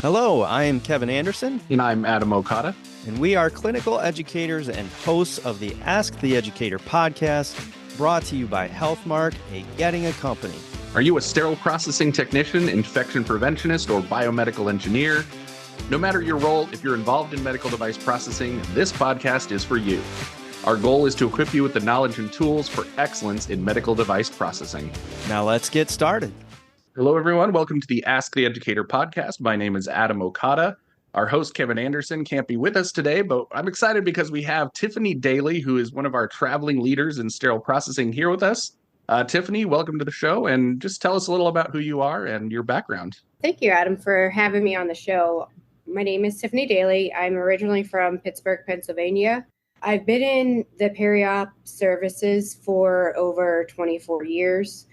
Hello, I am Kevin Anderson. And I'm Adam Okada. And we are clinical educators and hosts of the Ask the Educator podcast, brought to you by Healthmark, a Getting a company. Are you a sterile processing technician, infection preventionist, or biomedical engineer? No matter your role, if you're involved in medical device processing, this podcast is for you. Our goal is to equip you with the knowledge and tools for excellence in medical device processing. Now let's get started. Hello, everyone. Welcome to the Ask the Educator podcast. My name is Adam Okada. Our host, Kevin Anderson, can't be with us today, but I'm excited because we have Tiffany Dailey, who is one of our traveling leaders in sterile processing, here with us. Tiffany, welcome to the show, and just tell us a little about who you are and your background. Thank you, Adam, for having me on the show. My name is Tiffany Dailey. I'm originally from Pittsburgh, Pennsylvania. I've been in the peri-op services for over 24 years.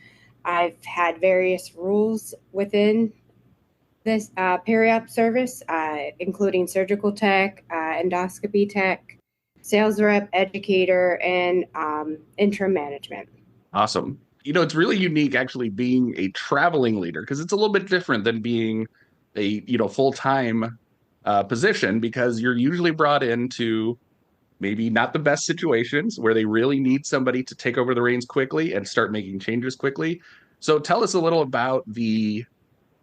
I've had various roles within this peri-op service, including surgical tech, endoscopy tech, sales rep, educator, and interim management. Awesome. You know, it's really unique actually being a traveling leader because it's a little bit different than being a, full-time position, because you're usually brought into maybe not the best situations where they really need somebody to take over the reins quickly and start making changes quickly. So tell us a little about the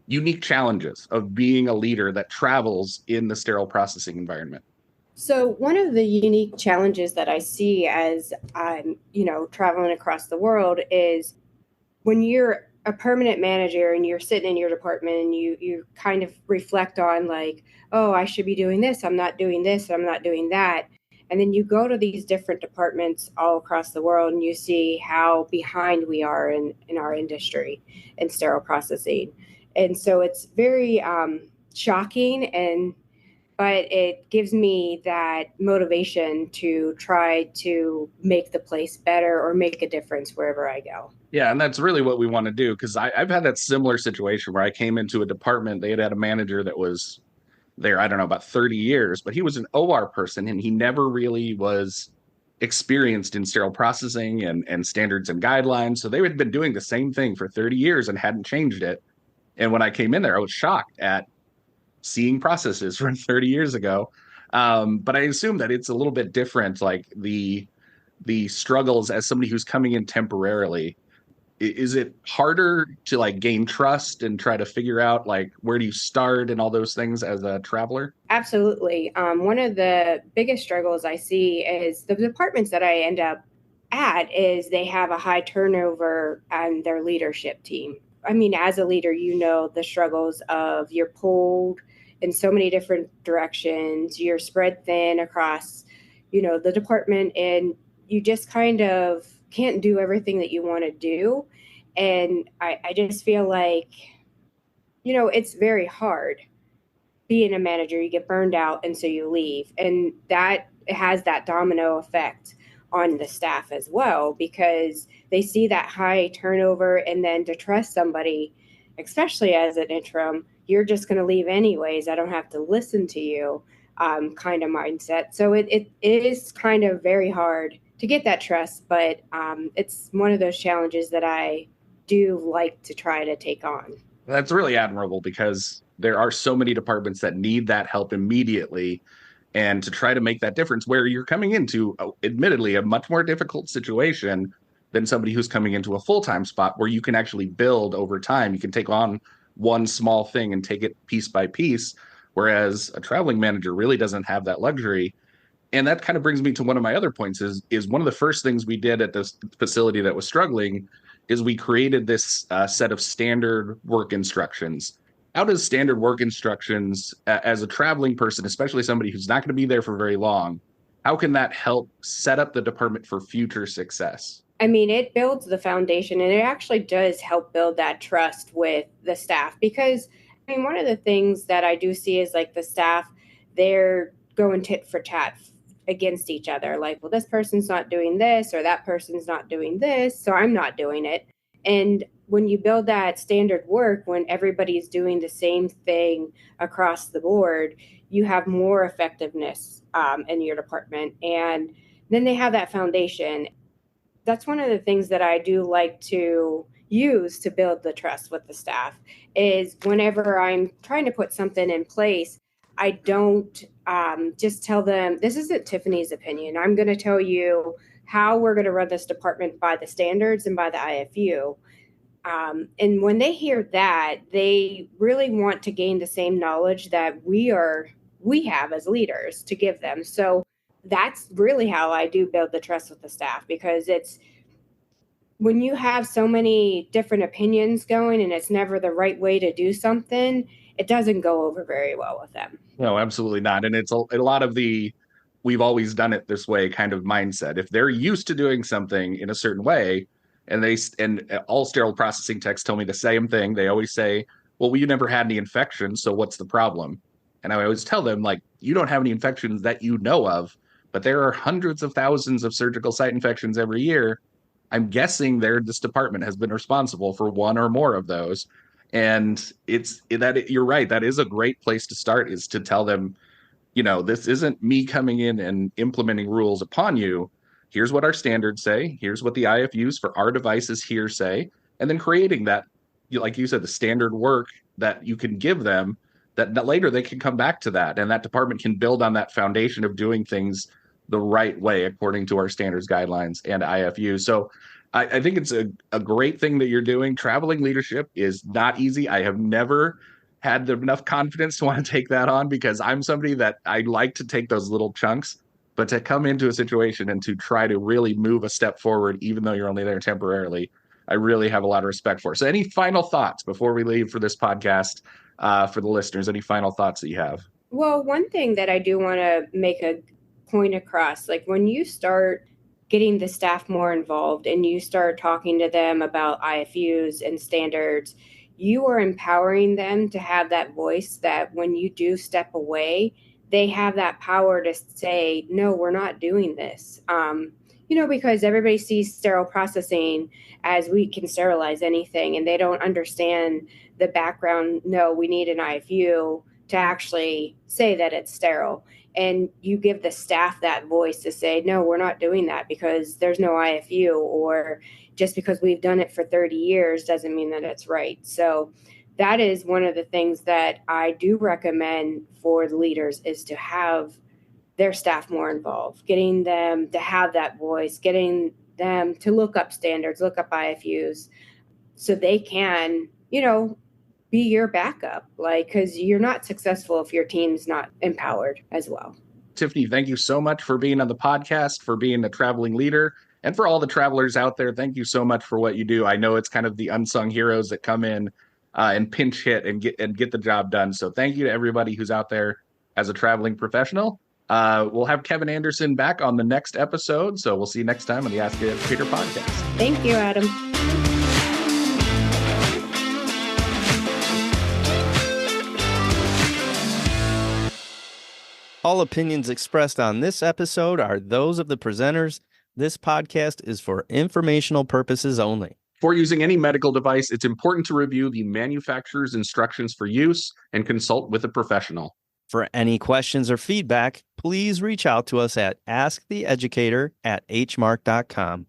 unique challenges of being a leader that travels in the sterile processing environment. So one of the unique challenges that I see as I'm, traveling across the world is when you're a permanent manager and you're sitting in your department and you kind of reflect on like, oh, I should be doing this. I'm not doing this. I'm not doing that. And then you go to these different departments all across the world and you see how behind we are in our industry in sterile processing. And so it's very shocking, but it gives me that motivation to try to make the place better or make a difference wherever I go. Yeah, and that's really what we want to do, because I've had that similar situation where I came into a department. They had a manager that was there, I don't know, about 30 years, but he was an OR person and he never really was experienced in sterile processing and standards and guidelines. So they had been doing the same thing for 30 years and hadn't changed it. And when I came in there, I was shocked at seeing processes from 30 years ago. But I assume that it's a little bit different, like the struggles as somebody who's coming in temporarily. Is it harder to like gain trust and try to figure out like where do you start and all those things as a traveler? Absolutely. One of the biggest struggles I see is the departments that I end up at is they have a high turnover on their leadership team. I mean, as a leader, the struggles of you're pulled in so many different directions. You're spread thin across, the department, and you just kind of can't do everything that you want to do. And I just feel like, it's very hard being a manager. You get burned out and so you leave. And that has that domino effect on the staff as well, because they see that high turnover, and then to trust somebody, especially as an interim, you're just going to leave anyways. I don't have to listen to you kind of mindset. So it is kind of very hard to get that trust, but it's one of those challenges that I do like to try to take on. That's really admirable, because there are so many departments that need that help immediately. And to try to make that difference where you're coming into, admittedly, a much more difficult situation than somebody who's coming into a full-time spot where you can actually build over time. You can take on one small thing and take it piece by piece, whereas a traveling manager really doesn't have that luxury. And that kind of brings me to one of my other points is one of the first things we did at this facility that was struggling is we created this set of standard work instructions. How does standard work instructions, as a traveling person, especially somebody who's not going to be there for very long, how can that help set up the department for future success? I mean, it builds the foundation, and it actually does help build that trust with the staff, because one of the things that I do see is like the staff, they're going tit for tat against each other. Like, well, this person's not doing this or that person's not doing this, so I'm not doing it. And when you build that standard work, when everybody's doing the same thing across the board, you have more effectiveness in your department. And then they have that foundation. That's one of the things that I do like to use to build the trust with the staff is whenever I'm trying to put something in place, I don't just tell them, this isn't Tiffany's opinion. I'm going to tell you how we're going to run this department by the standards and by the IFU. And when they hear that, they really want to gain the same knowledge that we have as leaders to give them. So that's really how I do build the trust with the staff, because it's when you have so many different opinions going and it's never the right way to do something, it doesn't go over very well with them. No, absolutely not. And it's a lot of the we've always done it this way kind of mindset. If they're used to doing something in a certain way, and all sterile processing techs tell me the same thing, they always say, well, we never had any infections, so what's the problem? And I always tell them, like, you don't have any infections that you know of, but there are hundreds of thousands of surgical site infections every year. I'm guessing this department has been responsible for one or more of those. And you're right. That is a great place to start, is to tell them, this isn't me coming in and implementing rules upon you. Here's what our standards say. Here's what the IFUs for our devices here say. And then creating that, like you said, the standard work that you can give them, that later they can come back to that. And that department can build on that foundation of doing things the right way according to our standards, guidelines, and IFU. So I think it's a great thing that you're doing. Traveling leadership is not easy. I have never had enough confidence to want to take that on, because I'm somebody that I like to take those little chunks, but to come into a situation and to try to really move a step forward, even though you're only there temporarily, I really have a lot of respect for. So any final thoughts before we leave for this podcast, for the listeners? Any final thoughts that you have? Well, one thing that I do want to make a point across, like when you start getting the staff more involved and you start talking to them about IFUs and standards, you are empowering them to have that voice that when you do step away, they have that power to say, no, we're not doing this. Because everybody sees sterile processing as we can sterilize anything, and they don't understand the background. No, we need an IFU to actually say that it's sterile. And you give the staff that voice to say, no, we're not doing that because there's no IFU, or just because we've done it for 30 years doesn't mean that it's right. So that is one of the things that I do recommend for the leaders, is to have their staff more involved, getting them to have that voice, getting them to look up standards, look up IFUs, so they can, be your backup, because you're not successful if your team's not empowered as well. Tiffany, thank you so much for being on the podcast, for being a traveling leader, and for all the travelers out there. Thank you so much for what you do. I know it's kind of the unsung heroes that come in and pinch hit and get the job done. So thank you to everybody who's out there as a traveling professional. We'll have Kevin Anderson back on the next episode. So we'll see you next time on the Ask the Educator podcast. Thank you, Adam. All opinions expressed on this episode are those of the presenters. This podcast is for informational purposes only. Before using any medical device, it's important to review the manufacturer's instructions for use and consult with a professional. For any questions or feedback, please reach out to us at asktheeducator@hmark.com.